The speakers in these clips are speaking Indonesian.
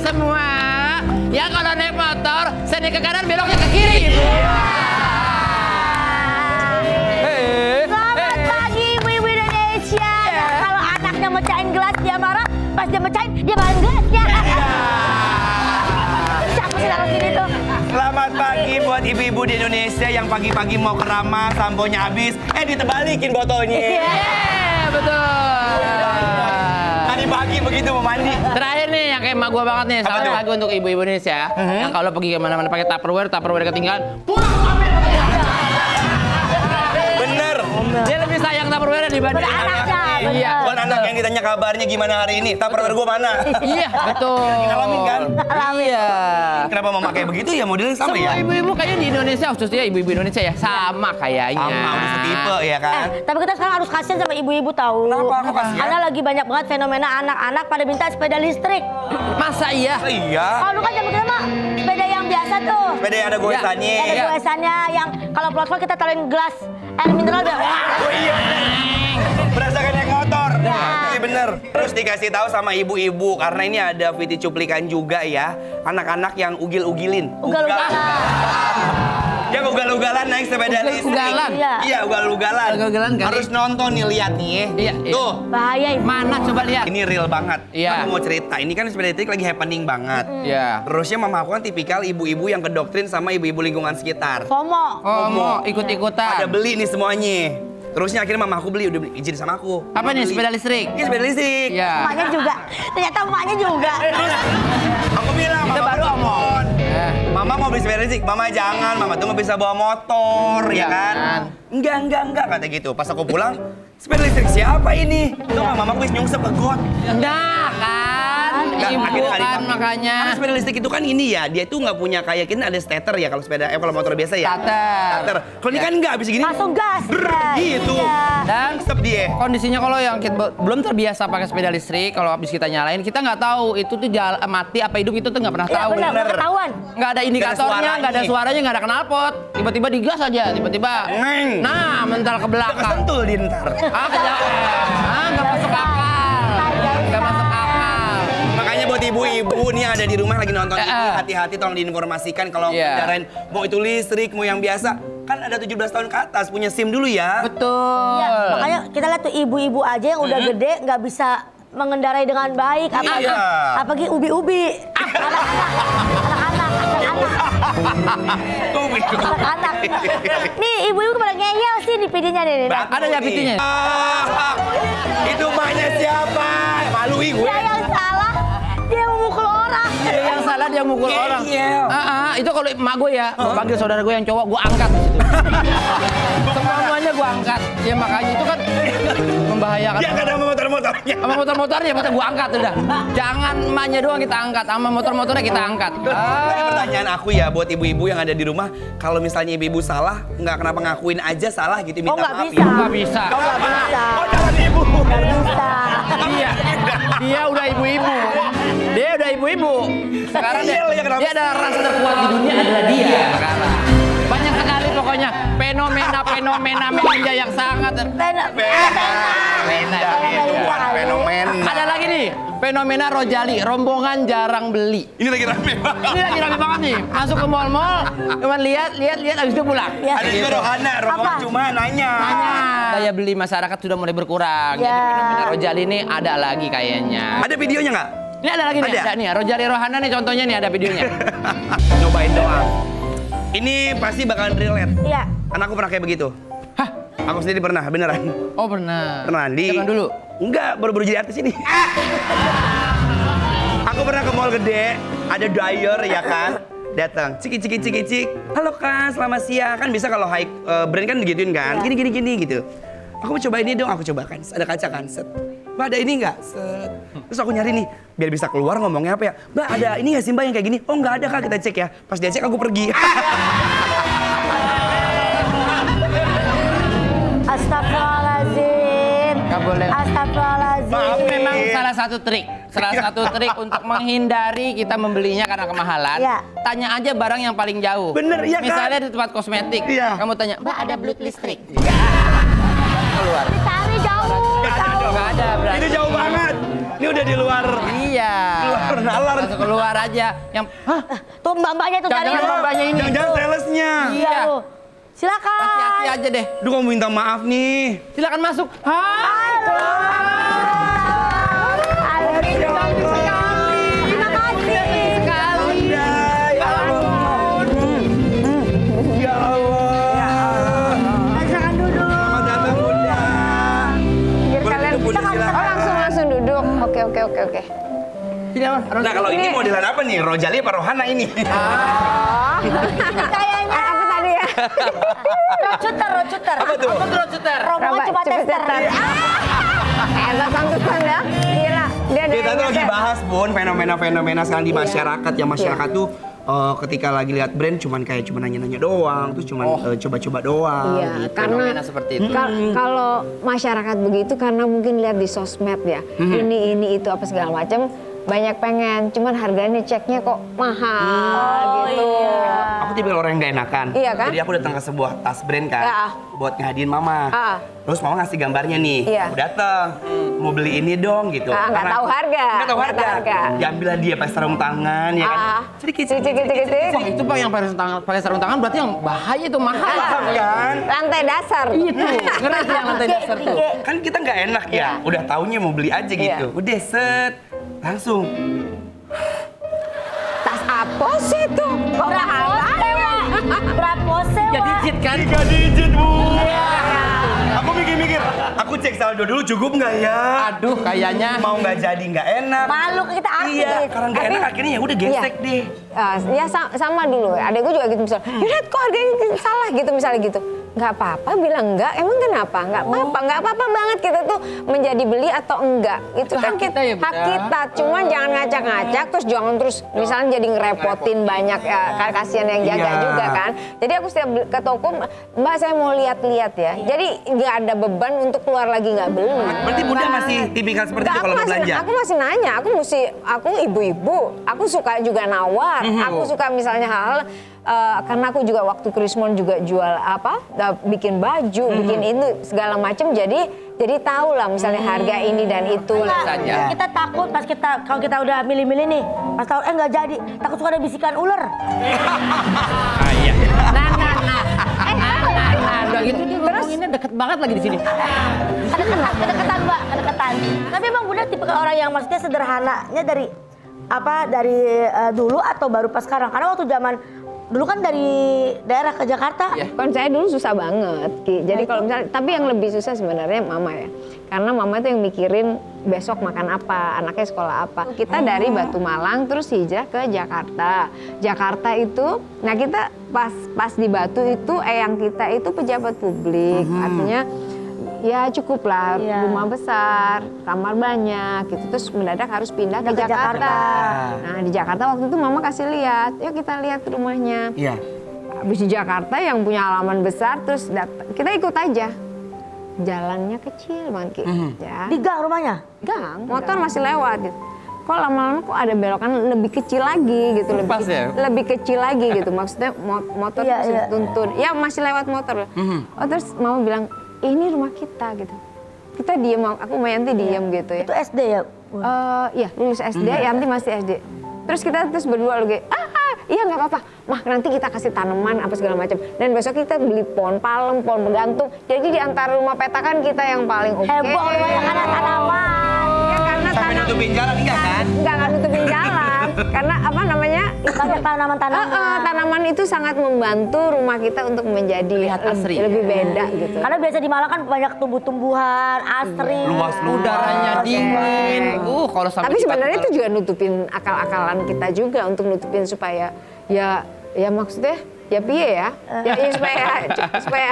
semua. Ya kalau naik motor, seni ke kanan, beloknya ke kiri. Selamat pagi ibu-ibu Indonesia. Nah, kalau anaknya mecahin gelas dia marah, pas dia mecahin dia balikin gelasnya. Siapa sih taruh sini tuh? Selamat pagi buat ibu-ibu di Indonesia yang pagi-pagi mau keramas, samponya habis, ditebalikin botolnya. Betul. Tadi pagi begitu mau mandi. Terakhir nih yang kayak emak gua banget nih. Selamat pagi untuk ibu-ibu Indonesia. Yang kalau pergi kemana-mana pakai Tupperware ketinggalan. Bener. Dia lebih sayang Tupperware dibanding anaknya. Iya. Bukan anak yang ditanya kabarnya gimana hari ini. Tupperware gua mana? Iya, betul. Ngalamin kan? Iya. Kenapa mama kayak begitu ya modelnya sama Semua ya? ibu-ibu kayaknya di Indonesia, khususnya ibu-ibu Indonesia ya, sama kayaknya. Sama, udah setipe ya kan? Tapi kita sekarang harus kasihan sama ibu-ibu tahu. Kenapa? Kok kasihan? Karena lagi banyak banget fenomena anak-anak pada minta sepeda listrik. Masa iya? Iya. Kalau dulu kan zaman kita mah sepeda yang biasa tuh. Sepeda yang ada goesannya. Ada goesannya yang kalau pelan-pelan kita taruhin gelas air mineral biar. Oh iya. Berasa kayak naik motor. Iya bener. Terus dikasih tahu sama ibu-ibu karena ini ada video cuplikan juga ya. Anak-anak yang ugil-ugilin. Ugal-ugalan. Yang ugal-ugalan naik sepeda listrik. Ugal-ugalan? Iya, ugal-ugalan. Ugal-ugalan kan? Harus nonton nih, lihat nih. Iya. Tuh. Bahaya ibu. Mana coba lihat? Ini real banget. Iya. Aku mau cerita, ini kan sepeda listrik lagi happening banget. Iya. Terusnya mama aku kan tipikal ibu-ibu yang kedoktrin sama ibu-ibu lingkungan sekitar. FOMO. Oh, mau ikut-ikutan. Pada beli nih semuanya. Terusnya akhirnya mama aku beli, udah beli izin sama aku. Apa nih, Beli. sepeda listrik? Ini sepeda listrik. Iya. Emaknya juga. Ternyata emaknya juga. Aku bilang, Kita mama baru omong. Mama mau beli sepeda listrik, mama jangan, mama tuh nggak bisa bawa motor, ya kan? Enggak, kata gitu. Pas aku pulang, sepeda listrik siapa ini? Tuh nggak, mama aku nyungsep ke got. Enggak kan? Nggak, Ibu akhirnya nggak kan dipakai. makanya. Karena sepeda listrik itu kan ini ya, dia tuh nggak punya kayak kita ada starter ya kalau sepeda, kalau motor biasa ya. Starter. Kalau ini kan nggak, abis gini. Langsung gas. Gitu. Iya. Dan Nyungsep dia. kondisinya kalau yang kita belum terbiasa pakai sepeda listrik, kalau habis kita nyalain, kita nggak tahu itu tuh mati apa hidup, itu tuh nggak pernah Iya tahu. benar, nggak ketahuan. Nggak ada indikatornya, nggak ada suaranya. suaranya, nggak ada knalpot. Tiba-tiba digas aja, tiba-tiba. Neng. Nah, mental ke belakang. Kesentul di ntar. Nggak masuk akal. Nggak masuk akal. Makanya buat ibu-ibu nih yang ada di rumah lagi nonton ini, Eh. hati-hati tolong diinformasikan kalau Iya. kendarain mau itu listrik, mau yang biasa. Kan ada 17 tahun ke atas, punya SIM dulu ya. Betul. Iya, makanya kita lihat tuh ibu-ibu aja yang udah gede nggak bisa mengendarai dengan baik. Iya. Apalagi ubi-ubi. Anak-anak. Nih ibu-ibu pada ngeyel sih di videonya nih. Ada ya videonya? Itu mahnya siapa? Malui gue. Dia yang salah, dia memukul orang. Dia yang salah, dia mukul orang. Ngeyel. Itu kalau emak gue ya, gue panggil saudara gue yang cowok, gue angkat di situ. Semuanya gue angkat. Ya makanya itu kan membahayakan. Dia nggak ada motor-motornya. Sama motor-motornya masa gue angkat udah. Jangan emaknya doang kita angkat, sama motor-motornya kita angkat. Tapi pertanyaan aku ya buat ibu-ibu yang ada di rumah, kalau misalnya ibu-ibu salah, nggak kenapa ngakuin aja salah gitu, minta nggak maaf bisa. ya? Nggak bisa. Oh nggak bisa. Oh jangan ibu. Nggak bisa. Dia udah ibu-ibu. Dia udah ibu-ibu. Sekarang dia, Iya, kenapa dia adalah ras terkuat di dunia adalah dia sekarang. Banyak sekali pokoknya fenomena media yang sangat Fenomena. Ada lagi nih, fenomena Rojali, rombongan jarang beli. Ini lagi rame banget. Ini lagi rame banget nih. Masuk ke mall-mall, cuman lihat, habis itu pulang. Ya. Ada juga Rohana, rombongan Apa? cuma nanya. Daya beli masyarakat sudah mulai berkurang. Ya. Jadi fenomena Rojali ini ada lagi kayaknya. Ada videonya nggak? Ini ada lagi nih, Ada? ada nih. Rojali Rohana nih contohnya nih, ada videonya. Cobain doang. Ini pasti bakalan relate. Iya. Karena aku pernah kayak begitu. Hah? Aku sendiri pernah, beneran. Oh pernah. Pernah di. Zaman dulu. Enggak, baru-baru jadi artis ini. Aku pernah ke mall gede, ada dryer ya kan. Datang, cik. Halo Kak, selamat siang. Kan bisa kalau high brand kan digituin kan. Ya. Gini gitu. Aku mau coba ini dong, aku cobakan. Ada kaca kan, set. Mbak ada ini nggak? Set. Terus aku nyari nih, biar bisa keluar ngomongnya apa ya. Mbak ada ini nggak sih Mbak yang kayak gini? Oh nggak ada Kak, kita cek ya. Pas dia cek aku pergi. Astagfirullahaladzim. Nggak boleh. Astagfirullahaladzim. Maaf, Itu memang salah satu trik untuk menghindari kita membelinya karena kemahalan. Iya. Tanya aja barang yang paling jauh. Bener, iya kan? Misalnya di tempat kosmetik, Iya. kamu tanya, Mbak ada belut listrik? Keluar. Cari jauh. Nggak ada dong. Nggak ada berarti. Ini jauh banget. Ini udah di luar. Iya. Luar nalar. Langsung keluar aja. Yang hah? Tuh mbak-mbaknya tuh cari. Jangan mbak-mbaknya ini. Jangan salesnya. Iya. Tuh. Silakan. Hati-hati aja deh. Aduh, kamu minta maaf nih. Silakan masuk. Hai. Terima kasih. Ya Allah. Ya Allah. Silakan duduk. Selamat datang Bunda. Biar Boleh kalian duduk, Bunda, silakan. langsung duduk. Oke. Sini apa? Nah, kalau ini modelan apa nih? Rojali apa Rohana ini? Kayaknya. Apa tadi ya? Rocuter. Apa tuh? Apa tuh Cuter? Rombongan coba tester. Enak pantesan ya. Gila. Dia ada Kita tuh lagi yang bahas Bun, fenomena-fenomena sekarang di Iya. masyarakat. Yang masyarakat tuh ketika lagi lihat brand cuman nanya-nanya doang, terus cuman coba-coba doang. Iya, gitu. karena Fenomena seperti itu. kalau masyarakat begitu karena mungkin lihat di sosmed ya, ini itu apa segala macam, banyak pengen, cuman harganya ceknya kok mahal gitu. Aku tipe orang yang gak enakan. Iya kan? Jadi aku datang ke sebuah tas brand kan, Ya. buat ngehadiin mama. Terus mama ngasih gambarnya nih. Iya. Aku datang, mau beli ini dong gitu. Nggak Karena tahu aku- harga. Nggak tahu Nggak tahu harga. harga. Diambillah dia pakai sarung tangan ya kan. Sedikit. Wah, itu Bang yang pakai sarung tangan berarti yang bahaya itu mahal. Kan? Lantai dasar. Itu. Ngeri tuh yang lantai dasar tuh. Kan kita nggak enak ya. Udah taunya mau beli aja gitu. Udah set. Langsung. Tas apa sih itu? Kok mahal? Berapa sewa? Ya digit kan? 3 digit, Bu. Aku mikir-mikir. Aku cek saldo dulu cukup nggak ya? Aduh, kayaknya Mau nggak jadi nggak enak. Malu kita artis. Iya, karena nggak enak akhirnya ya udah gesek deh. Ya sama dulu ya, adekku juga gitu misalnya, yaudah kok harganya salah gitu misalnya gitu. Nggak apa-apa bilang enggak, emang kenapa? Nggak apa-apa banget kita tuh menjadi beli atau enggak. Itu kan hak kita ya, Bunda. hak kita, cuman jangan ngacak-ngacak terus jangan terus misalnya jadi ngerepotin banyak ya, kasihan yang jaga Iya. juga kan. Jadi aku setiap ke toko, Mbak saya mau lihat-lihat ya. Jadi nggak ada beban untuk keluar lagi nggak beli. Berarti Bunda masih tipikal seperti itu Nggak, kalau mau belanja? Aku masih nanya, aku ibu-ibu, aku suka juga nawar, aku suka misalnya hal karena aku juga waktu Krismon juga jual bikin baju, bikin itu segala macam, jadi tahu lah misalnya harga ini dan itu. saja. Kita takut pas kalau kita udah milih-milih nih, pas tahu nggak jadi, takut suka ada bisikan ular. Iya. Nah, udah gitu dia ngomonginnya deket banget lagi di sini. Kedekatan Mbak, kedekatan. Tapi Bang Bunda tipe orang yang maksudnya sederhananya dari dulu atau baru pas sekarang? Karena waktu zaman dulu kan dari daerah ke Jakarta. Iya. Kan saya dulu susah banget, Ki. Jadi kalau misalnya, tapi yang lebih susah sebenarnya mama ya. Karena mama itu yang mikirin besok makan apa, anaknya sekolah apa. Kita dari Batu Malang terus hijrah ke Jakarta. Jakarta itu, nah kita pas di Batu itu eyang kita itu pejabat publik. Artinya ya cukup lah, Iya. rumah besar, kamar banyak gitu. Terus mendadak harus pindah ke Ke Jakarta. Jakarta. Nah di Jakarta waktu itu mama kasih lihat, yuk kita lihat rumahnya. Iya. Habis di Jakarta yang punya halaman besar, terus kita ikut aja. Jalannya kecil banget, Ki. Ya. Di gang rumahnya? Gang, motor masih lewat gitu. Kok lama-lama kok ada belokan lebih kecil lagi gitu, Pas ya? lebih kecil lagi gitu. Maksudnya motor Iya, masih iya. tuntun. Ya masih lewat motor. Oh terus mama bilang, ini rumah kita gitu. Kita diem, aku sama Yanti diem gitu ya. Itu SD ya? Iya, lulus SD, Yanti masih SD. Terus kita berdua lagi, iya nggak apa-apa, mah nanti kita kasih tanaman apa segala macam. Dan besok kita beli pohon palem, pohon bergantung. Jadi di antara rumah petakan kita yang paling oke. Heboh rumahnya karena tanaman. Ya karena Sampai nutupin jalan enggak kan? nggak nutupin jalan. Karena apa namanya? Banyak tanaman-tanaman. Tanaman itu sangat membantu rumah kita untuk menjadi Terlihat asri. lebih beda gitu. Karena biasa di Malang kan banyak tumbuh-tumbuhan, asri. Luas, Udaranya dingin. Kalau sampai Tapi sebenarnya kita- itu juga nutupin akal-akalan kita juga untuk nutupin supaya ya maksudnya ya piye ya supaya Iya, api supaya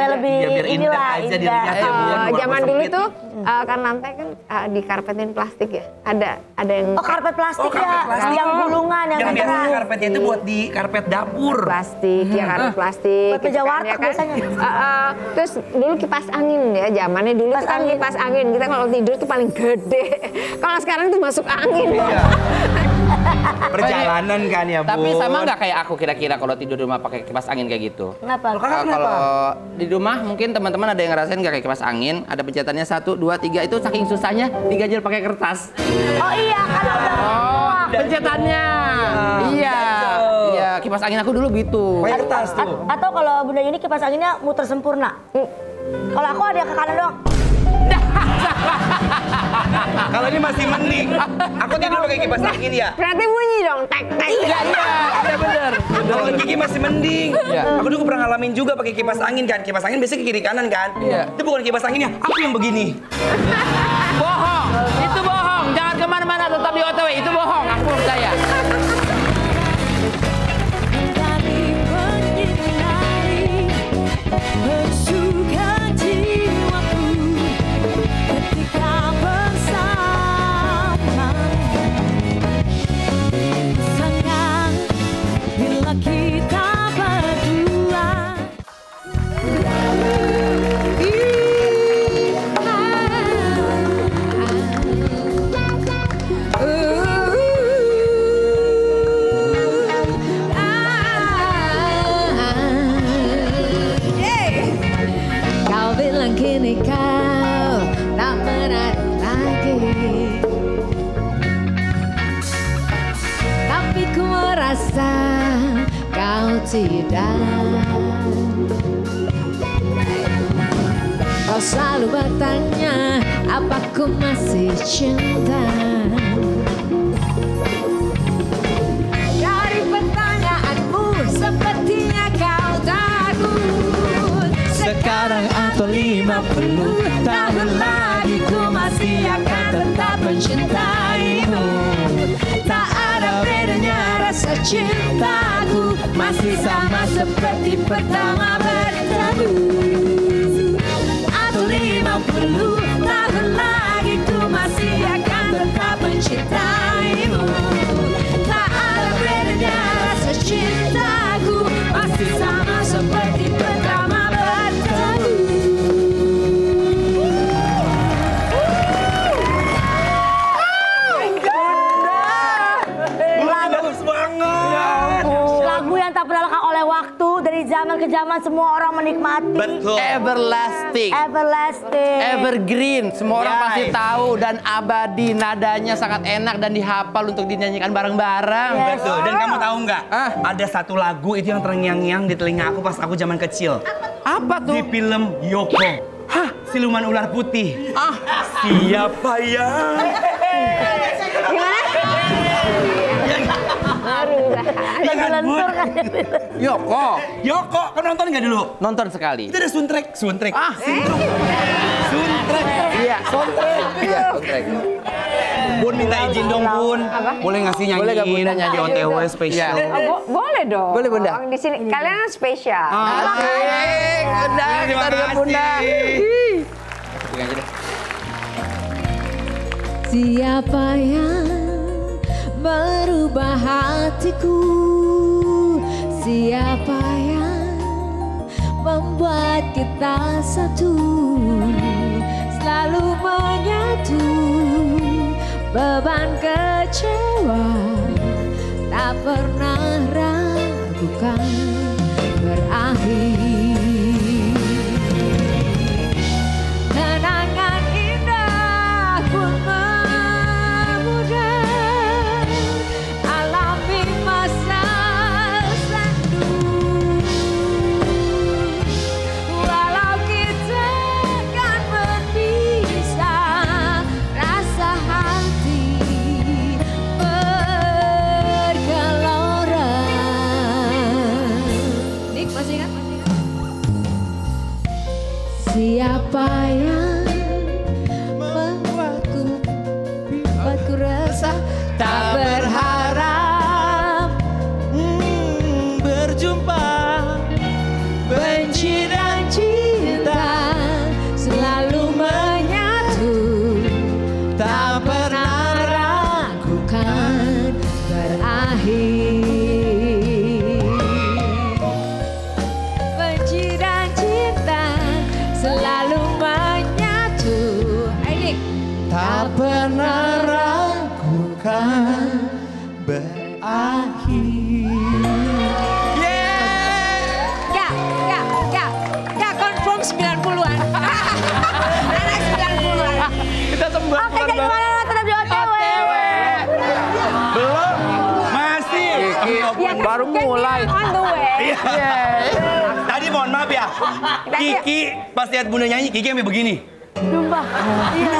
aja. lebih Ya, biar indah inilah, aja indah. dilihat ya, Bu. Walaupun Zaman dulu sempit. tuh kan lantai kan dikarpetin plastik ya. Ada yang Oh karpet plastik karpet ya, plastik. yang gulungan, yang Yang biasa keras. karpetnya itu buat di karpet dapur. plastik ya karpet plastik Buat meja warteg biasanya. Terus dulu kipas angin ya, zamannya dulu Kipas tuh kan angin. kipas angin kita kalau tidur tuh paling gede. Kalau sekarang tuh masuk angin. Perjalanan kan ya, Bu. Tapi sama nggak kayak aku kira-kira kalau tidur di rumah pakai kipas angin kayak gitu? Kenapa? Kalau di rumah mungkin teman-teman ada yang ngerasain nggak kayak kipas angin, ada pencetannya 1, 2, 3 itu saking susahnya diganjel pakai kertas. Oh iya, kalau udah Oh, pencetannya. Iya. Iya, kipas angin aku dulu gitu. Pakai kertas tuh. Atau kalau bunda ini kipas anginnya muter sempurna. Kalau aku ada yang ke kanan doang. Kalau ini masih mending. Aku tidur pakai kipas angin ya. Berarti bunyi dong, tek tek. Iya, bener. Kalau Kiki masih mending. Iya. Aku dulu pernah ngalamin juga pakai kipas angin kan. Kipas angin biasanya ke kiri kanan kan. Iya. Itu bukan kipas anginnya, aku yang begini. Bohong. Itu bohong. Jangan kemana-mana, tetap di OTW. Itu bohong. Aku percaya. Kau bilang kini kau tak menarik lagi, tapi ku merasa kau tidak. Kau selalu bertanya apa ku masih cinta. Dari pertanyaanmu sepertinya kau takut. Sekarang atau 50 tahun lagi ku masih akan tetap mencintaimu. Tak ada bedanya rasa cintaku, masih sama seperti pertama bertemu. Atau 50 tahun lagi ku masih akan tetap mencintaimu. Tak ada bedanya rasa cintaku, masih sama seperti pertama bertemu. Bagus banget. Lagu yang tak pernah lekang oleh waktu, dari zaman ke zaman semua orang menikmati. Betul. Everlasting. Everlasting. Evergreen, semua orang Yes. pasti tahu dan abadi, nadanya sangat enak dan dihafal untuk dinyanyikan bareng-bareng. Yes. Betul. Dan kamu tahu nggak? Ah. Ada satu lagu itu yang terngiang-ngiang di telinga aku pas aku zaman kecil. Apa Di tuh? film Yoko. Hah, siluman ular putih. Ah, Siapa yang? Lagi lentur kan. Yoko. Yoko, kamu nonton nggak dulu? Nonton sekali. Itu ada soundtrack. Ah, Soundtrack. iya. Iya, soundtrack. Bun minta izin dong, Bun. Apa? Boleh ngasih nyanyiin Boleh nggak Bunda nyanyi? di OTW spesial? Iya. Boleh dong. Boleh, Bunda. Di sini kalian kan spesial. Asik, Bunda, kita Terima dengan Bunda. kasih. Pegang aja deh. Siapa yang merubah hatiku? Siapa yang membuat kita satu? Selalu menyatu, beban kecewa tak pernah ragukan berakhir. Kenangan indah pun memudar, alami masa sendu. Walau kita kan berpisah, rasa hati bergelora. Nik, masih ingat? Siapa yang membuatku resah, tak berharap berjumpa, benci dan cinta selalu menyatu, tak pernah ragukan berakhir. Benci dan cinta selalu menyatu. Ayo, Dik. Tak pernah ragukan berakhir. Baru mulai. On the way. Iya. Tadi mohon maaf ya. Kiki pas lihat Bunda nyanyi, Kiki sampai begini. Sumpah. Iya.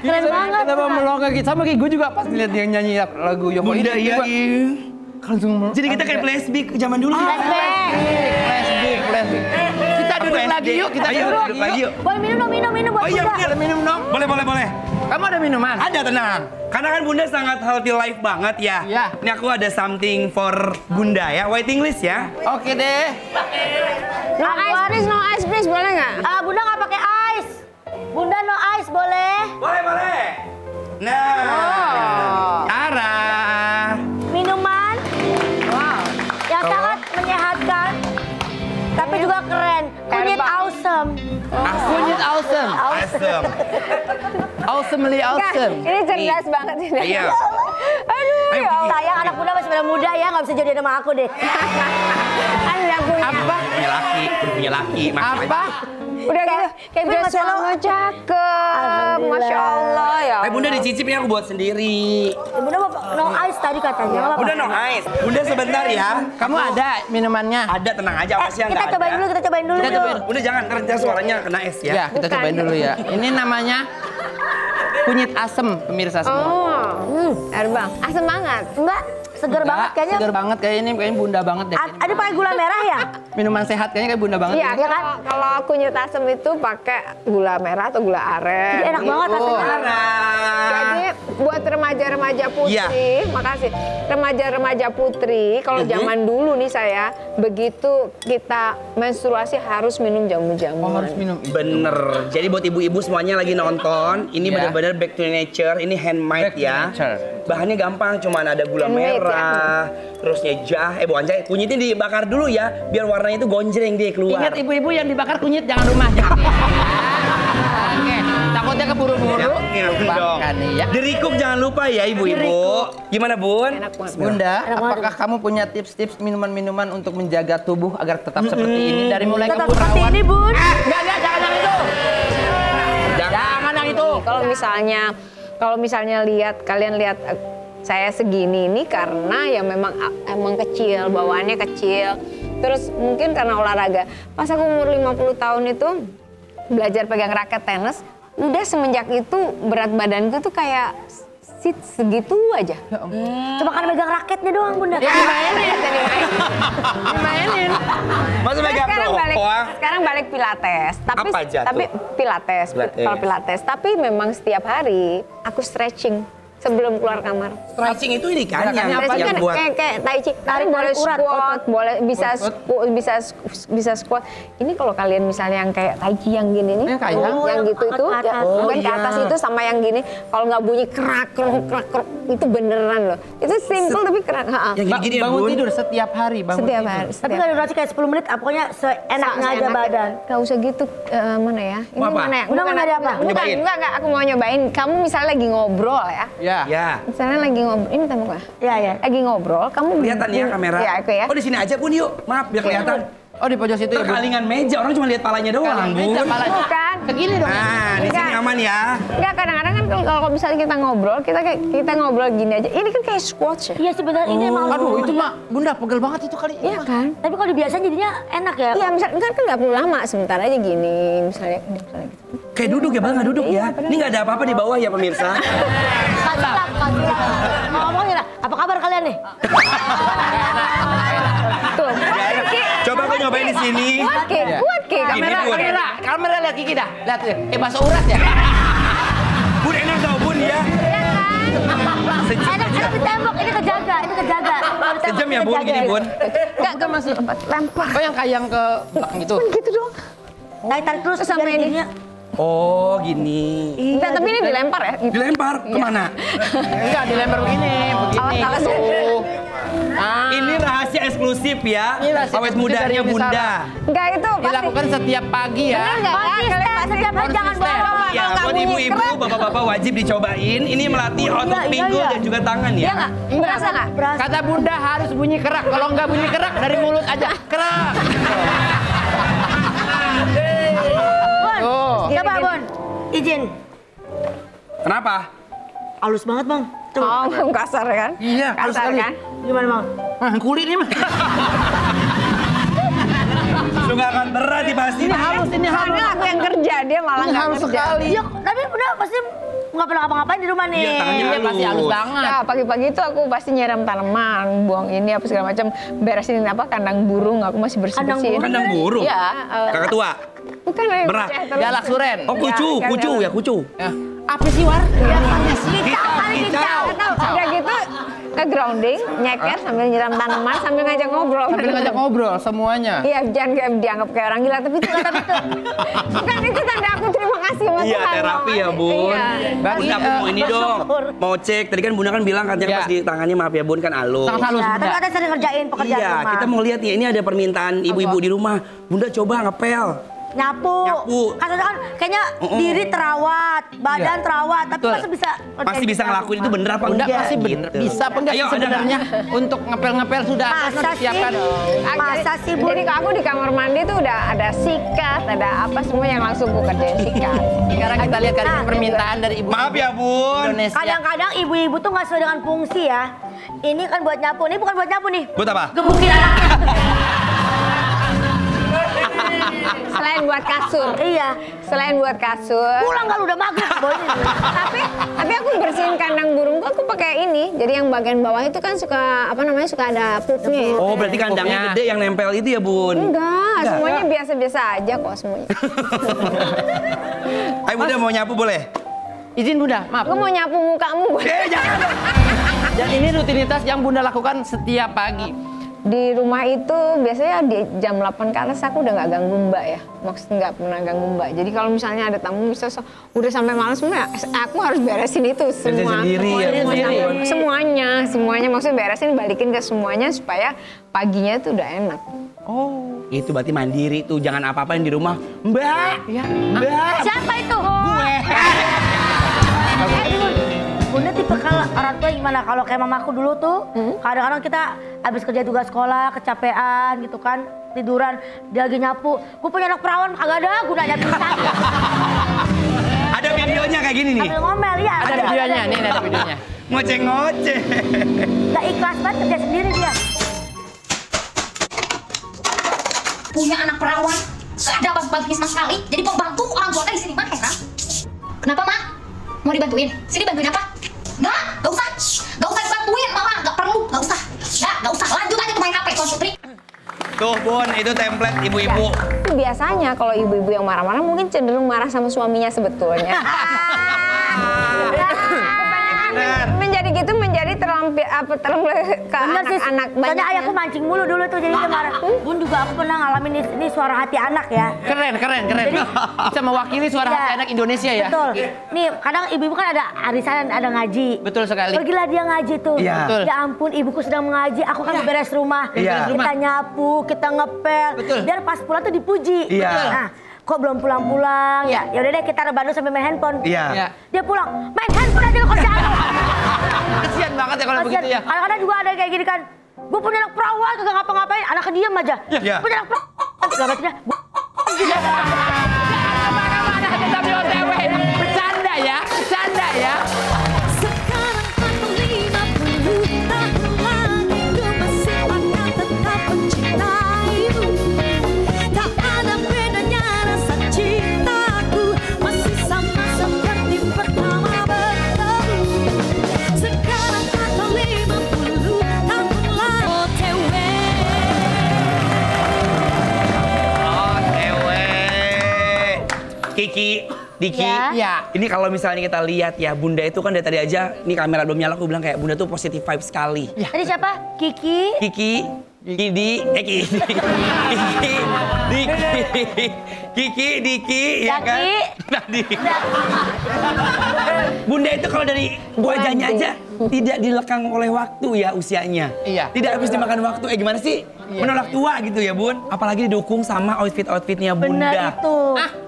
Keren banget. Kenapa melongo gitu? Sama kayak gue juga pas lihat dia nyanyi lagu Yoko Bunda ini. iya. Langsung Jadi kita kayak flashback zaman dulu. flashback. Kita duduk lagi yuk, kita Ayo, duduk lagi yuk. Boy minum buat Oh iya Bunda. bener. Minum dong. Boleh. Kamu ada minuman? Ada tenang. Karena kan Bunda sangat healthy life banget ya. Iya. Ini aku ada something for Bunda ya. Waiting list ya. Oke deh. No ice please, boleh nggak? Bunda nggak pakai ice. Bunda no ice boleh. Boleh. Nah. Ara. Minuman yang sangat menyehatkan, tapi juga keren. Kunyit awesome. Kunyit awesome. Awesome. Awesomely awesome. Ini cerdas banget ini. Iya. Aduh, ya Allah. Sayang anak Bunda masih pada muda ya, nggak bisa jodohin sama aku deh. Anda punya. Apa? Punya laki. Apa? Udah gitu. Kayak Udah Marcelo. suami cakep. Alhamdulillah. Masya Allah ya. Bunda dicicip ini aku buat sendiri. Bunda mau no ice tadi katanya. nggak apa-apa. Bunda no ice. Bunda sebentar ya. Kamu ada minumannya? Ada tenang aja apa sih yang Kita nggak cobain ada. dulu, kita cobain dulu. Kita yuk. cobain. Bunda jangan ntar suaranya kena es ya. Ya, kita Bukan. cobain dulu ya. Ini namanya kunyit asem, pemirsa semua. Oh, Erbang. Asem banget. Enggak, seger banget kayaknya. Seger banget kayaknya Bunda banget deh. Ada pakai gula merah ya? Minuman sehat kayaknya kayak Bunda banget. Iya, ini. kalau kunyit asem itu pakai gula merah atau gula aren. Jadi enak banget rasanya. Jadi buat remaja-remaja putri, Iya. makasih. Remaja-remaja putri, kalau zaman dulu nih saya, begitu kita menstruasi harus minum jamu-jamu. Oh, harus minum. Bener. Jadi buat ibu-ibu semuanya lagi nonton, ini Ya. benar-benar back to nature, ini handmade Back to ya. nature. Bahannya gampang, cuman ada gula Handmade, merah, terusnya bukan jahe, kunyitnya dibakar dulu ya, biar warnanya itu gonjreng dia keluar. Ingat ibu-ibu yang dibakar kunyit jangan rumah jangan. Oke, takutnya keburu-buru. dong. Bahkan nih ya. Dirikuk jangan lupa ya ibu-ibu. Gimana Bun? Enak banget. Bunda, Enak banget. apakah kamu punya tips-tips minuman-minuman untuk menjaga tubuh agar tetap seperti ini dari mulai Tetap kamu seperti perawat? ini, Bun. Enggak, jangan yang itu. Jangan yang itu. Kalau misalnya kalian lihat saya segini ini karena ya emang kecil, bawaannya kecil. Terus mungkin karena olahraga. Pas aku umur 50 tahun itu belajar pegang raket tenis, udah semenjak itu berat badanku tuh kayak segitu aja. Cuma kan megang raketnya doang, Bunda. Ya dimainin. Masa megang doang? Sekarang balik pilates. Tapi Apa aja tapi tuh? pilates. Pilates. Kalau pilates, tapi memang setiap hari aku stretching sebelum keluar kamar. Stretching itu ini kan Gerakannya apa? Stretching yang kan buat kayak tai chi. Kalian boleh urat, squat, boleh Urat. bisa squat. Ini kalau kalian misalnya yang kayak tai chi yang gini nih, Yang kayak? yang gitu itu, Angkat ke atas. bukan ke iya. atas itu sama yang gini. Kalau nggak bunyi kerak itu beneran loh. Itu simple tapi kerak. Yang gini ya Bangun Bun? tidur setiap hari, bangun Setiap tidur. hari. Tapi nggak durasi kayak 10 menit, pokoknya seenaknya aja badan. Gak usah gitu, mana ya? Ini Mau apa? mana ya? Udah mau nyari apa? Nyobain? Enggak, aku mau nyobain. Kamu misalnya lagi ngobrol ya. Ya. Ya. Misalnya lagi ngobrol, ini temu gak? Iya, iya. Lagi ngobrol, kamu Kelihatan ya kamera. Iya, aku ya. Oh di sini aja Bun yuk. Maaf biar kelihatan. Oh di pojok situ ya, Bun? Terkalingan meja, orang cuma lihat palanya doang, Bun. Bukan. Segini dong. Nah, di sini aman ya. Enggak, kadang-kadang kan kalau misalnya kita ngobrol, kita ngobrol gini aja. Ini kan kayak squat ya. Iya sebenarnya ini emang. Aduh, itu mah Bunda pegel banget itu kali. Iya kan? Tapi kalau dibiasain jadinya enak ya. Iya, misalnya kan nggak perlu lama, sebentar aja gini, misalnya gitu. Kayak duduk ya Bang, nggak duduk ya. Ini nggak ada apa-apa di bawah ya pemirsa. Kasih lah. Ngomongin lah. Apa kabar kalian nih? Tuh. Coba aku nyobain di sini. Kuat ke Gini, Bun. Kamera lihat Kiki dah. Lihat tuh. Kayak bakso urat ya. Bun enak tau Bun ya. Enak di tembok, ini kejaga. Sejam ya Bun, gini Bun. Enggak, kan masih lempar. Oh yang kayang ke belakang gitu. Gitu doang. Tarik terus Sama biar ini. jadinya. Oh gini. Enggak, tapi ini dilempar ya. Dilempar kemana? Enggak dilempar begini, begini. Awas, awas. gitu. Ah, Ini rahasia eksklusif ya. Ini rahasia Awet eksklusif mudanya dari Yuni Bunda. Sarah. Enggak, itu pasti. dilakukan setiap pagi ya. Enggak, Konsisten, setiap hari jangan bohong. Ya, buat ibu-ibu, bapak-bapak wajib dicobain. Ini melatih otot iya, pinggul iya. dan juga tangan Iya ya. nggak? Berasa nggak? Berasa. Kata Bunda harus bunyi kerak. Kalau nggak bunyi kerak dari mulut aja. Kerak. Tuh. Coba Bon, izin. Kenapa? Halus banget Bang. Oh, kasar kan? Iya, halus kasar sekali. kan? Gimana Mang? Kulit ini mah. Lu gak akan berat nih pasti. Ini halus, ini halus. Karena aku yang kerja, dia malah Ini nggak halus kerja. sekali. Iya, tapi udah pasti nggak pernah ngapa-ngapain di rumah nih. Iya, tangannya Iya, pasti halus banget. Ya, pagi-pagi itu aku pasti nyiram tanaman, buang ini apa segala macam, beresin apa kandang burung, aku masih bersih-bersihin. Kandang burung? Iya. Kakak tua? Bukan yang Berak. Galak suren. Oh kucu, Iya, kucu kan, ya kucu. Ya. Apa sih War? Kicau kali kicau. Udah gitu ke grounding, nyeker sambil nyiram tanaman, sambil ngajak ngobrol. Sambil ngajak ngobrol semuanya. Iya, jangan kayak dianggap kayak orang gila, tapi itu bukan itu tanda aku terima kasih sama Iya Tuhan. terapi ya bun. Iya. Bunda aku mau ini dong, mau cek. Tadi kan Bunda kan bilang katanya Iya. pas di tangannya maaf ya bun kan halus. Sangat halus Ya, tapi Bunda. katanya sering ngerjain pekerjaan Iya, rumah. kita mau lihat nih. Ini ada permintaan ibu-ibu di rumah. Bunda coba ngepel. Nyapu. Nyapu. Kan kayaknya diri terawat, badan Iya. terawat, tapi Betul. masa bisa Pasti bisa ngelakuin itu bener apa Bunda enggak? pasti bener. Bisa apa enggak Ayo, sih ada sebenarnya untuk ngepel-ngepel sudah Masa sih? siapkan. Masa sih, Bu? Jadi kalau aku di kamar mandi tuh udah ada sikat, ada apa semua yang langsung aku kerjain sikat. Sekarang kita lihat kan Nah, permintaan dari ibu. Maaf ya bun. Indonesia. Kadang-kadang ibu-ibu tuh nggak sesuai dengan fungsi ya. Ini kan buat nyapu, ini bukan buat nyapu nih. Buat apa? Gebukin anaknya. Selain buat kasur. Iya. Selain buat kasur. Pulang nggak lu udah maghrib, boy. tapi aku bersihin kandang burungku aku pakai ini. Jadi yang bagian bawah itu kan suka apa namanya suka ada pupnya. Oh berarti kandangnya Pupnya. gede yang nempel itu ya bun? Enggak, semuanya biasa-biasa aja kok semuanya. Ayo Bunda mau nyapu boleh? Izin Bunda, maaf. Aku mau nyapu mukamu. Jangan. Dan ini rutinitas yang Bunda lakukan setiap pagi. Di rumah itu biasanya di jam 8 ke atas aku udah nggak ganggu mbak ya. Maksudnya nggak pernah ganggu mbak. Jadi kalau misalnya ada tamu bisa udah sampai malam semua, aku harus beresin itu semua. sendiri ya, Semua- sendiri. Semuanya maksudnya beresin, balikin ke semuanya supaya paginya itu udah enak. Oh. Itu berarti mandiri tuh, jangan apa-apain di rumah. Mbak, Iya. Mbak. Siapa itu? Gue. Bunda tipe kalau orang tua gimana? Kalau kayak mamaku dulu tuh, kadang-kadang kita habis kerja tugas sekolah, kecapean gitu kan, tiduran, dia lagi nyapu. Gue punya anak perawan, kagak ada gunanya bisa. Ada videonya kayak gini nih. Sambil ngomel, ya. Ada videonya, nih ada videonya. Ngoceh-ngoceh. Gak ikhlas banget kerja sendiri dia. Punya anak perawan, gak ada bantu-bantunya sama sekali. Jadi pembantu orang tua kan di sini mah heran. Kenapa mak? Mau dibantuin? Sini bantuin apa? Gak usah. Gak usah dibantuin mama, gak perlu, gak usah. Gak usah. Lanjut aja tuh main HP, Tuan Putri. Tuh bun, itu template ibu-ibu. Itu biasanya kalau ibu-ibu yang marah-marah mungkin cenderung marah sama suaminya sebetulnya. Benar. Menjadi gitu menjadi terlampir ke Bener sih, anak-anak soalnya banyak. ayahku mancing mulu dulu tuh jadi dia marah. Bun juga aku pernah ngalamin ini suara hati anak ya. Keren. Bisa mewakili suara Iya. hati anak Indonesia ya. Betul. Nih, kadang ibu-ibu kan ada arisan, ada ngaji. Betul sekali. Pergilah dia ngaji tuh. Iya. Betul. Ya ampun, ibuku sedang mengaji, aku kan beres rumah. Iya. Kita nyapu, kita ngepel. Betul. Biar pas pulang tuh dipuji. Iya. Nah, kok belum pulang-pulang ya? Ya udah deh kita rebahan dulu sampai main handphone. Iya. Iya. Dia pulang, main handphone aja lo kerjaan lo. Kasian banget ya kalau Kasian. begitu ya. Kadang-kadang juga ada kayak gini kan. Gue punya anak perawan, kagak ngapa-ngapain, anaknya diem aja. Iya. Punya anak perawan, segala macamnya. Mana tetap di OTW. Bercanda ya. Sekarang aku 50 tahun lagi, ku masih akan tetap mencintaimu. Tak ada bedanya rasa cintaku, masih sama seperti pertama bertemu. Sekarang aku 50 tahun lagi, OTW. OTW. Kiki, Diki. Ya. Ini kalau misalnya kita lihat ya, Bunda itu kan dari tadi aja, ini kamera belum nyala, aku bilang kayak Bunda tuh positive vibe sekali. Tadi siapa? Kiki. Kiki, Diki, ya kan? Daki. Nadi. Bunda itu kalau dari wajahnya aja tidak dilekang oleh waktu ya usianya. Iya. Tidak habis dimakan waktu. Gimana sih? Menolak tua gitu ya Bun. Apalagi didukung sama outfitnya Bunda. Benar itu.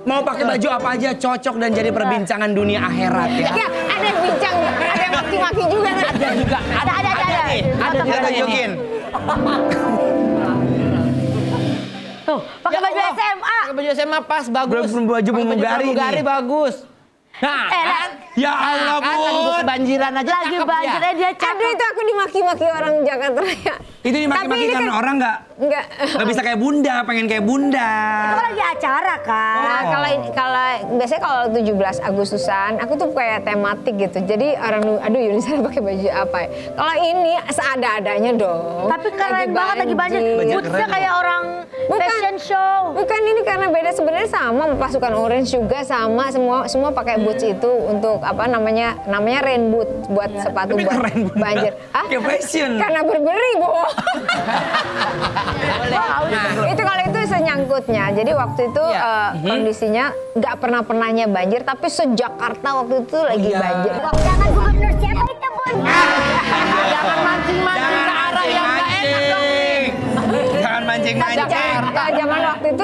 Mau pakai baju apa aja cocok dan jadi perbincangan dunia akhirat ya. Ya, ada yang bincang, ada yang maki-maki juga. Ada juga. Ada. nih. Ada Kita juga tunjukin. Tuh, pakai Ya baju Allah. SMA. Pakai baju SMA pas bagus. Belum baju Pakai pramugari nih. pramugari bagus. Nah, kan? Ya Allah, Kan lagi Bun. kebanjiran aja. Lagi cakep banjirnya dia Aduh cakep. itu aku dimaki-maki orang Jakarta Raya. Itu dimaki-maki Tapi ini karena kan- orang Enggak. nggak bisa kayak bunda, pengen kayak bunda. Itu kan lagi acara kan. Nah, kalau biasanya kalau 17 Agustusan, aku tuh kayak tematik gitu. Jadi orang aduh Yunisa pakai baju apa ya? Kalau ini seada-adanya dong. Tapi keren banget lagi banjir. Banjir Bootsnya keren kayak orang fashion show. Bukan ini karena beda sebenarnya sama pasukan Orange juga sama semua pakai boots itu untuk apa namanya rain boot buat sepatu Tapi buat keren, Bunda. banjir. Kayak fashion. Karena berberi, Bu. Itu kalau itu senyangkutnya. Jadi waktu itu kondisinya nggak pernahnya banjir, tapi se-Jakarta waktu itu lagi banjir. Jangan gubernur siapa itu, Bun? Jangan mancing-mancing ke arah yang nggak enak dong. Jangan mancing-mancing. Zaman waktu itu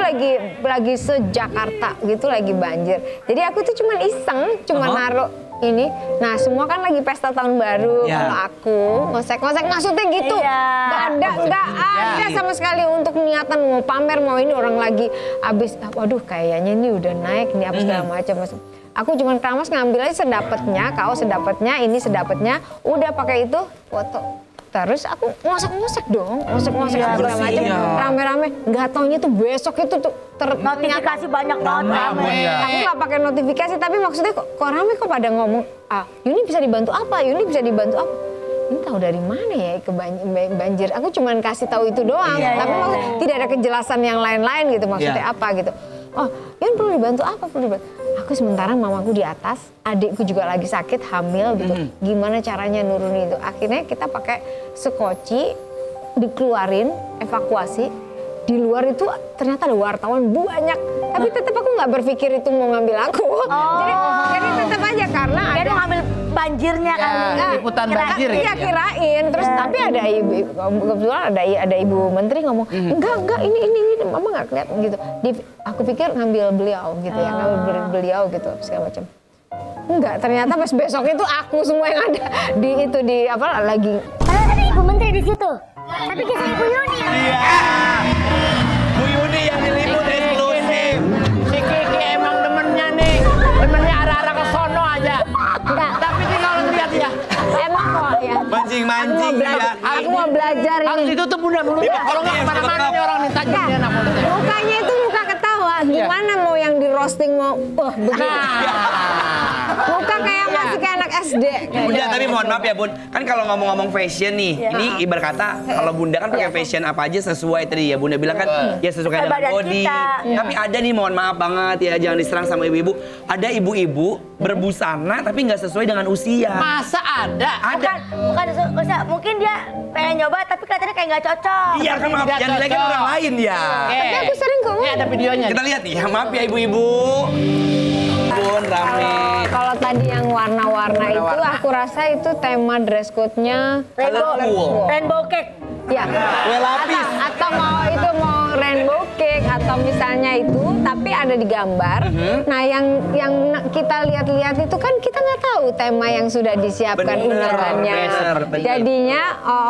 lagi se-Jakarta gitu lagi banjir. Jadi aku tuh cuman iseng, naruh ini. Nah, semua kan lagi pesta tahun baru. Ya. Kalau aku ngosek-ngosek maksudnya gitu. Iya. Nggak ada sama sekali untuk niatan mau pamer, mau ini orang lagi abis, waduh kayaknya ini udah naik nih apa segala macam. Aku cuman keramas ngambil aja sedapatnya, kaos sedapatnya, ini sedapatnya, udah pakai itu foto. Terus aku ngosek-ngosek dong, ngosek-ngosek segala macam, rame-rame. Nggak taunya tuh besok itu tuh Notifikasi banyak banget. Rame. Aku nggak pakai notifikasi, tapi maksudnya kok rame kok pada ngomong, Yuni bisa dibantu apa? Yuni bisa dibantu apa? Ini tahu dari mana ya ke banjir? Aku cuma kasih tahu itu doang, tapi maksudnya tidak ada kejelasan yang lain-lain gitu. Maksudnya apa gitu? Oh, Yun perlu dibantu apa? Perlu dibantu. Aku sementara mamaku di atas, adikku juga lagi sakit, hamil gitu. Gimana caranya nurunin itu? Akhirnya kita pakai sekoci, dikeluarin, evakuasi. Di luar itu ternyata ada wartawan banyak, tapi tetap aku nggak berpikir itu mau ngambil aku. Jadi tetap aja karena Dia ada tuh ngambil banjirnya Ya, kali. liputan banjir gitu Iya ya. kirain, terus tapi ada ibu kebetulan ada ibu menteri ngomong enggak ini mama nggak kelihatan gitu. Aku pikir ngambil beliau gitu ya, ngambil beliau gitu segala macam. Enggak, ternyata pas besok itu aku semua yang ada di apa lagi. Padahal ada ibu menteri di situ. Tapi kisah ibu Yuni. Bu Yuni yang diliput eksklusif. Si Kiki emang demennya arah-arah ke sono aja. Enggak, Tapi nih kalau lihat ya, emang kok ya. Mancing-mancing ya. Aku mau belajar harus ini. ditutup bunda mulutnya. Kalau nggak kemana-mana nih orang minta jadi anak mulutnya. Mukanya itu muka ketawa. Gimana mau yang di roasting mau begini. Muka kayak masih kayak anak SD. Bunda, tapi mohon maaf ya Bun, kan kalau ngomong-ngomong fashion nih, ini ibarat kata kalau Bunda kan pakai fashion apa aja sesuai tadi ya, Bunda bilang kan ya sesuai dengan Badan body. kita. Tapi ada nih mohon maaf banget ya, jangan diserang sama ibu-ibu. Ada ibu-ibu berbusana tapi nggak sesuai dengan usia. Masa ada? Ada. Bukan usah, mungkin dia pengen nyoba tapi kelihatannya kayak nggak cocok. Iya kan maaf, Tidak yang nilai kan cocok. orang lain ya. Tapi aku sering kok. Ini ada videonya. Kita lihat nih, ya maaf ya ibu-ibu. Bun, rame. Kalau tadi yang warna-warna itu aku rasa itu tema dress code-nya Rainbow cake. ya. Kue lapis. Atau mau itu mau rainbow cake atau misalnya itu tapi ada di gambar. Nah, yang kita lihat-lihat itu kan kita nggak tahu tema yang sudah disiapkan Bener, undangannya. bener. Jadinya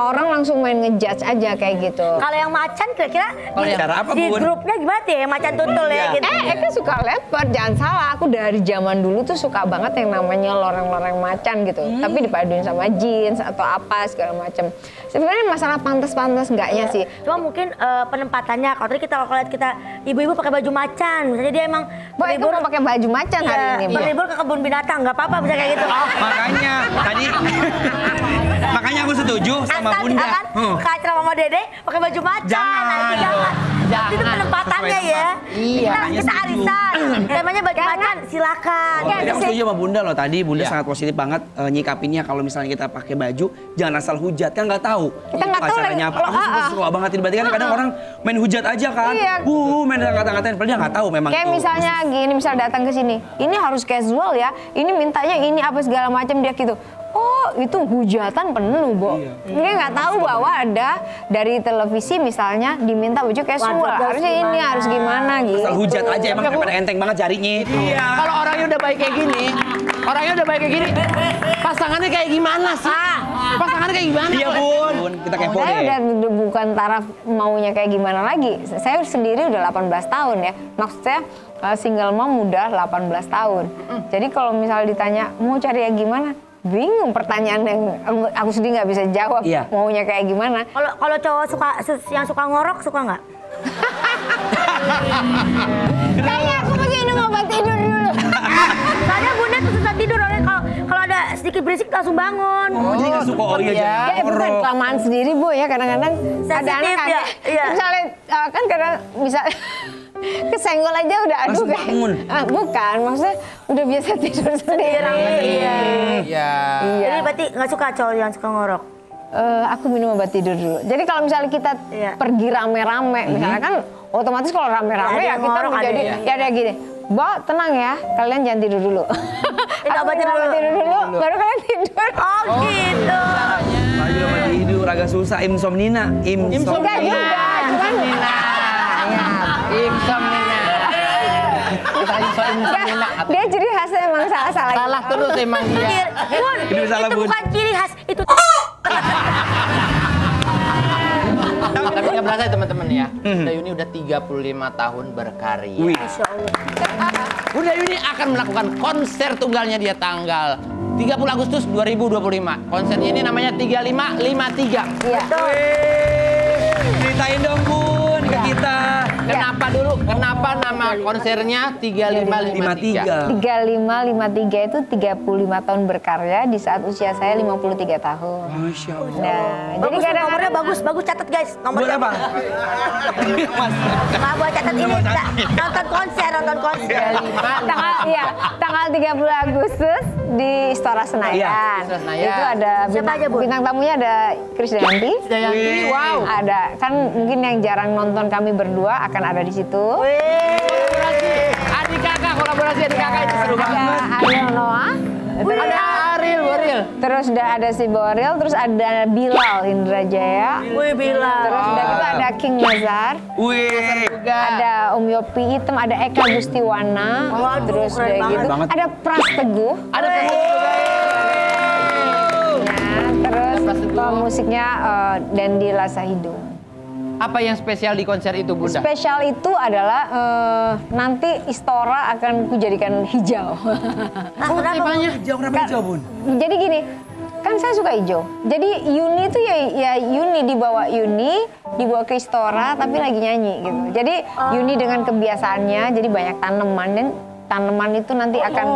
orang langsung main ngejudge aja kayak gitu. Kalau yang macan kira-kira Cara apa, di Bun? grupnya gimana ya? Macan tutul ya gitu. Eka suka leopard, jangan salah. Aku dari zaman dulu tuh suka banget yang namanya loreng-loreng macan gitu. Tapi dipaduin sama jeans atau apa segala macam. Sebenarnya masalah pantas-pantas enggaknya sih. Cuma mungkin penempatannya. Kalau tadi kalau lihat kita ibu-ibu pakai baju macan, misalnya dia emang Boy, itu mau pakai baju macan hari ini. Boy. berlibur ke kebun binatang, nggak apa-apa bisa kayak gitu. Makanya tadi makanya aku setuju sama Bunda. Ke acara Mama Dede pakai baju macan. Jangan. Nah, itu jangan. Jangan. Itu penempatannya Sesuai ya. Iya. Kita arisan. Temanya baju macan, silakan. Jadi aku setuju sama Bunda loh tadi. Bunda Ya. sangat positif banget nyikapinnya kalau misalnya kita pakai baju jangan asal hujat kan nggak tahu. Kita nggak tahu acaranya lagi. apa. Aku suka banget berarti kan kadang orang main hujat aja kan. Iya. Main kata-katain padahal dia nggak tahu memang Kayak itu. misalnya gini, misal datang ke sini, ini harus casual ya, ini mintanya ini apa segala macam dia gitu. Oh, itu hujatan penuh, Bo. Dia nggak tahu bahwa ada dari televisi misalnya diminta baju casual, Wardrobe harusnya ini gimana. harus gimana gitu. Asal hujat aja emang daripada enteng banget jarinya. Iya. Kalau orangnya udah baik kayak gini, pasangannya kayak gimana sih? Pasangannya kayak gimana? Iya Bun, kita kepo Saya deh. udah bukan taraf maunya kayak gimana lagi. Saya sendiri udah 18 tahun ya. Maksudnya single mom udah 18 tahun. Jadi kalau misalnya ditanya mau cari yang gimana, bingung pertanyaan yang aku sendiri nggak bisa jawab. Iya. Maunya kayak gimana? Kalau cowok yang suka ngorok suka nggak? Kayaknya aku masih minum obat tidur dulu. Soalnya Bunda tuh susah tidur, kalau ada sedikit berisik langsung bangun. Oh, jadi nggak suka seperti iya ya. jadi Bukan kelamaan sendiri Bu ya, kadang-kadang ada Sensitif anak ya, iya. misalnya kan kadang bisa kesenggol aja udah aduh Langsung kayak bangun. bukan maksudnya udah biasa tidur sendiri. Iya. Iya. Jadi berarti nggak suka cowok yang suka ngorok? Aku minum obat tidur dulu. Jadi kalau misalnya kita Iya. pergi rame-rame, misalnya kan otomatis kalau rame-rame Ada ya yang kita ngorok, menjadi ada ya ada gini. Mbak tenang ya, kalian jangan tidur dulu. Aku obat minum obat tidur dulu, baru kalian tidur. Oh gitu. Lagi udah tidur agak susah insomnia. Enggak juga, cuman Insomnia. Insomnia. dia ciri khasnya emang salah-salah. Salah terus emang dia. Bun, Itu salah, itu Bun. bukan ciri khas, itu Tapi nggak berasa ya teman-teman ya. Bunda Yuni udah 35 tahun berkarya. Wih. Masya Allah. Bunda Yuni akan melakukan konser tunggalnya dia tanggal 30 Agustus 2025. Konsernya ini namanya 3553. Iya. Ceritain dong Bun ke kita. Kenapa dulu? Kenapa nama konsernya 3553? 3553 itu 35 tahun berkarya di saat usia saya 53 tahun. Masya Allah. Nah, jadi Bagus, kadang-kadang nomornya bagus catat guys. Buat Nomornya apa? Nah, buat catat ini nonton konser. tanggal 30 Agustus di Istora Senayan. Istora Senayan. Itu ada Siapa aja, Bu? bintang tamunya ada Krisdayanti. Jayanti, wow. Ada kan mungkin yang jarang nonton kami berdua akan ada di situ. Kolaborasi adik kakak, kolaborasi adik kakak itu seru Ada banget. Ariel Noah. Ada Ariel, Boril. Terus ada si Boril, terus ada Bilal Indrajaya. Wih, bilang. Terus udah gitu ada King Nazar. Wih. Ada Om Yopi Hitam, ada Eka Gustiwana, Waduh, terus keren udah gitu, banget. ada Pras Teguh, Ada terus musiknya Dendi Lasahidung. apa yang spesial di konser itu, Bunda? Spesial itu adalah nanti Istora akan kujadikan hijau. Kenapa hijau Bun? Jadi gini, kan saya suka hijau. Jadi Yuni itu ya Yuni dibawa ke Istora tapi lagi nyanyi gitu. Jadi Yuni dengan kebiasaannya jadi banyak tanaman dan tanaman itu nanti akan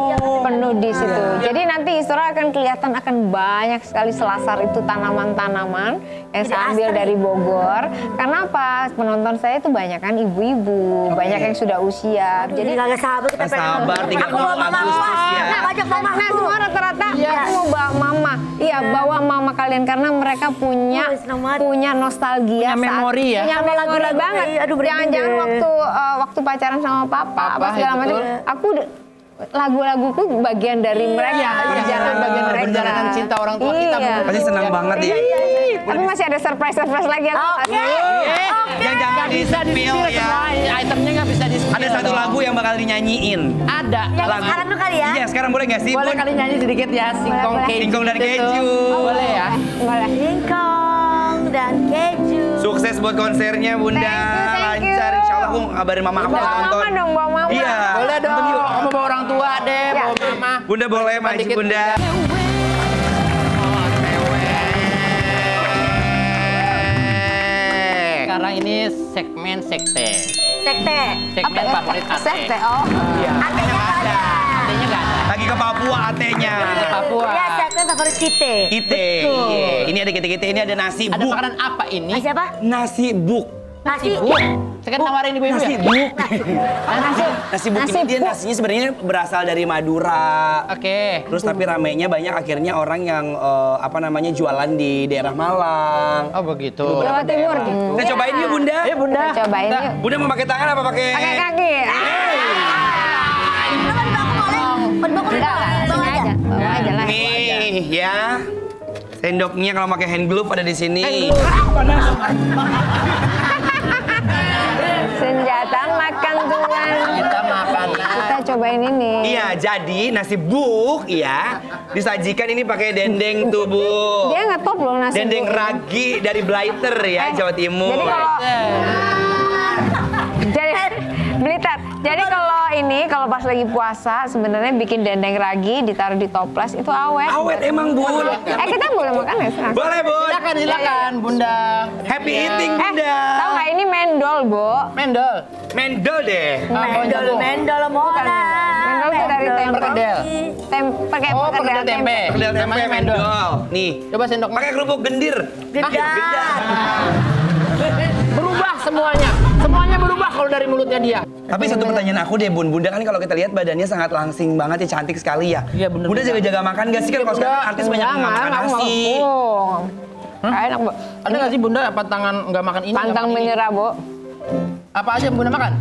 penuh di situ. Jadi nanti Istora akan kelihatan akan banyak sekali selasar itu tanaman-tanaman yang saya ambil dari Bogor. Karena apa? Penonton saya itu banyak kan ibu-ibu, banyak yang sudah usia. Jadi kagak sabar kita pengen. Sabar, 30 Aku bawa mama. Agustus ya. Nah, ajak mama. Nah, semua rata-rata aku mau bawa mama. Iya, bawa mama kalian karena mereka punya senang banget. punya nostalgia, Punya memori ya? Punya Sama memori lagu-lagu, banget. aduh, merinding Jangan-jangan deh. waktu pacaran sama papa Papa, apa segala ya, macam. betul. Aku lagu-laguku bagian dari mereka, Perjalanan bagian mereka. perjalanan cinta orang tua kita, Iya. Bunda. Pasti senang banget ya. Tapi masih ada surprise lagi aku Oke. kasih. Yang jangan Bisa di-spill di-spill ya. semua, itemnya nggak bisa di-spill. Ada satu dong. lagu yang bakal dinyanyiin. Ada. Yang sekarang dulu kali ya. Iya, sekarang boleh nggak sih? Boleh Bun? kali nyanyi sedikit ya, singkong Boleh. keju. Singkong dan gitu tuh. keju. Boleh ya. Boleh. Singkong dan keju. Sukses buat konsernya Bunda. Thank you. Lancar, insya Allah aku ngabarin mama aku Bawa nonton. mama dong, bawa mama. Iya. Boleh dong. Kamu bawa orang tua deh, Ya. bawa mama. Bunda boleh maju Dikit. Bunda. Sekarang ini segmen sekte. Sekte. Segmen favorit ate. Sekte, oh. Iya. Atenya nggak ada. Atenya nggak ada. Lagi ke Papua atenya. Di Papua. Iya, sekte favorit Cite. Kite. Iya. Ini ada kite-kite, ini ada nasi Ada buk. makanan apa ini? Nasi apa? Nasi buk. Nasi. Buk. Saya kan nawarin ibu-ibu Nasi ya. buk. Nasi, Nasi buk ini dia nasinya sebenarnya berasal dari Madura. Oke. Terus tapi ramenya banyak akhirnya orang yang jualan di daerah Malang. Oh begitu. Jawa Timur. Kita cobain yuk Bunda. Ayo Bunda. Kita cobain yuk. Bunda mau pakai tangan apa pakai? Pakai kaki. Kenapa di bangku boleh? Di bangku Enggak lah, boleh? sini aja. Bawa aja lah. Nih ya. Sendoknya kalau pakai hand glove ada di sini. Senjata makan tuan. Kita makan. Kita cobain ini. Iya, jadi nasi buk ya disajikan ini pakai dendeng tuh Bu. Dia ngetop loh nasi Dendeng buk. ragi dari Blaiter ya, Jawa Timur. Jadi kalau Blitar. Jadi kalau ini kalau pas lagi puasa sebenarnya bikin dendeng ragi ditaruh di toples itu awet. Awet emang, Bun. Kita boleh makan ya sekarang? Boleh, Bun. Silakan, Bunda. Happy eating, Bunda. Tahu nggak ini mendol, Bo? Mendol. Mendol deh. Mendol Mona. Mendol itu dari tempe. Perkedel. Pakai Oh, perkedel tempe. Perkedel tempe Namanya mendol. mendol. Nih. Coba sendok. Pakai kerupuk gendir. Berubah semuanya. Semuanya berubah kalau dari mulutnya dia. Tapi satu pertanyaan aku deh, Bun. Bunda kan kalau kita lihat badannya sangat langsing banget ya, cantik sekali ya. Iya, bener. Bunda jaga-jaga makan gak sih kan kalau sekarang artis banyak yang nggak makan nasi. Enak, Bo. Ada nggak sih Bunda pantangan nggak makan ini? nggak Pantang makan ini? menyerah, Bo. Apa aja yang Bunda makan?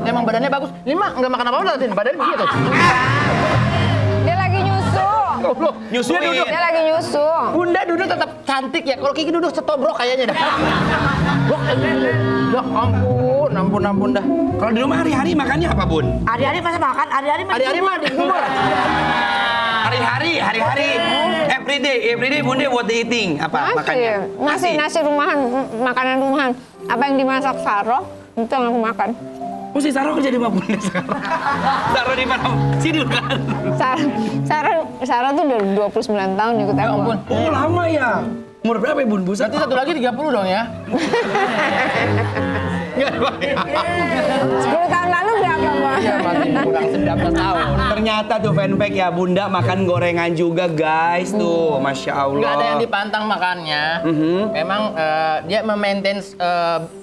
Emang badannya bagus. Ini mah nggak makan apa-apa berarti badannya begitu. Dia lagi nyusu. Goblok. Nyusuin. Dia lagi nyusu. Bunda duduk tetap cantik ya. Kalau Kiki duduk setobrok kayaknya dah. Ya ampun dah. Kalau di rumah hari-hari makannya apa, Bun? Hari-hari masa makan, hari-hari Hari-hari mah di kubur. Hari-hari. Everyday Bunda buat eating. Apa makannya? Nasi rumahan, makanan rumahan. Apa yang dimasak Saro, itu yang aku makan. Oh, si Saro kerja di rumah Bunda sekarang. Saro di mana? Sini kan. Saro tuh udah 29 tahun ikut aku. ampun. Oh, lama ya. Umur berapa ya, Bun? Buset. Berarti satu lagi 30 dong ya. 10 tahun lalu berapa, Bang? Iya masih kurang 19 tahun. Ternyata tuh fanpack ya, Bunda makan gorengan juga, guys. Tuh, Masya Allah. Nggak ada yang dipantang makannya. Memang dia memaintain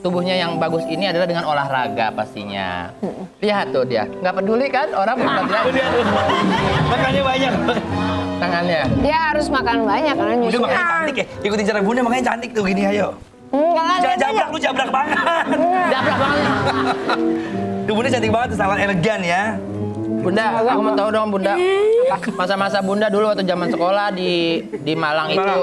tubuhnya yang bagus ini adalah dengan olahraga pastinya. Lihat tuh dia, nggak peduli kan orang lihat Makannya banyak. tangannya. Dia harus makan banyak karena Bunda nyusu. makanya cantik ya. Ikutin cara Bunda makanya cantik tuh gini, ayo. Karena dia Jangan jabrak, lu jabrak banget. Jabrak banget. Tuh Bunda cantik banget, tuh sangat elegan ya. Bunda, aku mau tahu dong Bunda. Masa-masa Bunda dulu waktu zaman sekolah di Malang itu.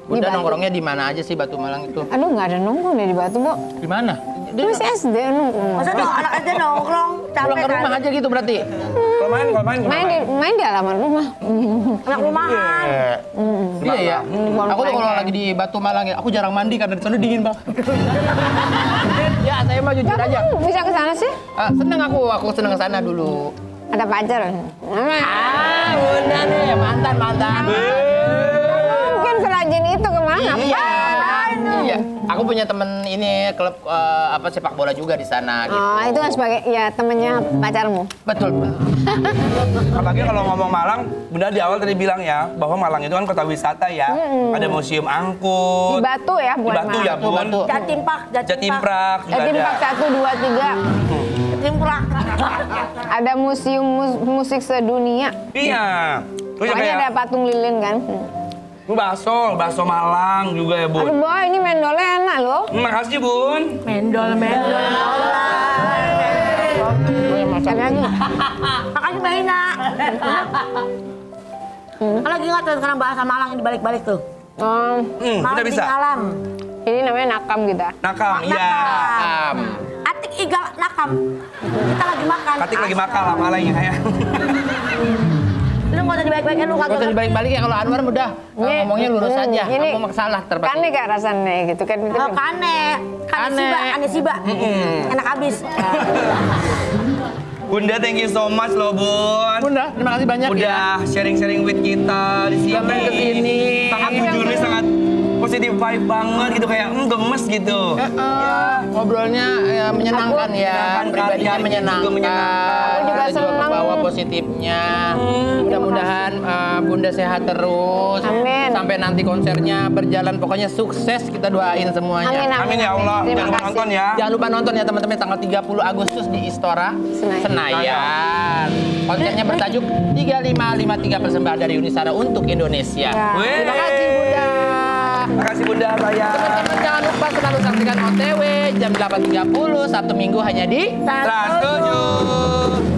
Bunda nongkrongnya di mana aja sih Batu Malang itu? Aduh, nggak ada nongkrong deh di Batu, Bu. Di mana? Dia masih SD nongkrong. Masa dong anak SD nongkrong, Pulang capek ke rumah kan? aja gitu berarti? Kalau main Main di halaman rumah. Anak rumahan. Iya ya. Aku tuh kalau lagi di Batu Malang ya, aku jarang mandi karena di sana dingin banget. Ya, saya mah jujur aja. Kamu bisa ke sana sih? Seneng aku seneng ke sana dulu. Ada pacar. Bunda nih, mantan. Mungkin serajin itu kemana? Iya. Aku punya temen ini klub sepak bola juga di sana gitu. Oh, itu kan sebagai ya temennya pacarmu. Betul. Apalagi kalau ngomong Malang, Bunda di awal tadi bilang ya, bahwa Malang itu kan kota wisata ya. Ada museum angkut. Di Batu ya, Di bukan Batu ya, Bun. Batu. Jatimpak. Jatimprak juga Jadi ada. 1, 2, 3. Jatimpak. Ada museum musik sedunia. Iya. Terus Makanya ada kayak patung lilin kan. bakso Malang juga ya, Aduh, Bun. boy, ini mendolnya enak loh. Makasih, Bun. Mendol. Tapi lagi. Makasih Mbak Hina. Kan lagi ingat tuh sekarang bahasa Malang yang dibalik-balik tuh. Udah Malang bisa. di alam. Ini namanya nakam kita. Nakam, iya. Atik igal nakam. Kita lagi makan. Katik lagi makan lah malah ya. Lu nggak usah dibalik-balikin lu Gak kagak. usah dibalik-balik ya kalau Anwar udah ngomongnya lurus aja. Ini Aku salah terpaksa. Kane gak rasanya gitu kan. Oh, kane siba. Enak abis. Bunda, thank you so much loh, Bun. Bunda, terima kasih banyak ya. Udah sharing-sharing with kita di sini. Sampai kesini. Sangat jujurnya sangat positif vibe banget gitu, kayak gemes gitu. Ngobrolnya ya, menyenangkan ya, Menyenangkan, pribadinya hari-hari menyenangkan. juga menyenangkan. Aku juga Kita juga senang. kebawa positifnya. Mudah-mudahan Bunda sehat terus. Amin. Sampai nanti konsernya berjalan, pokoknya sukses kita doain semuanya. Amin ya Allah. Terima Jangan lupa kasih. nonton ya. Jangan lupa nonton ya teman-teman tanggal 30 Agustus di Istora Senayan. Konsernya bertajuk 3553 persembahan dari Unisara untuk Indonesia. Wih. Terima kasih Bunda. Terima kasih Bunda, saya. Teman-teman jangan lupa selalu saksikan OTW jam 8.30 Sabtu Minggu hanya di Trans 7.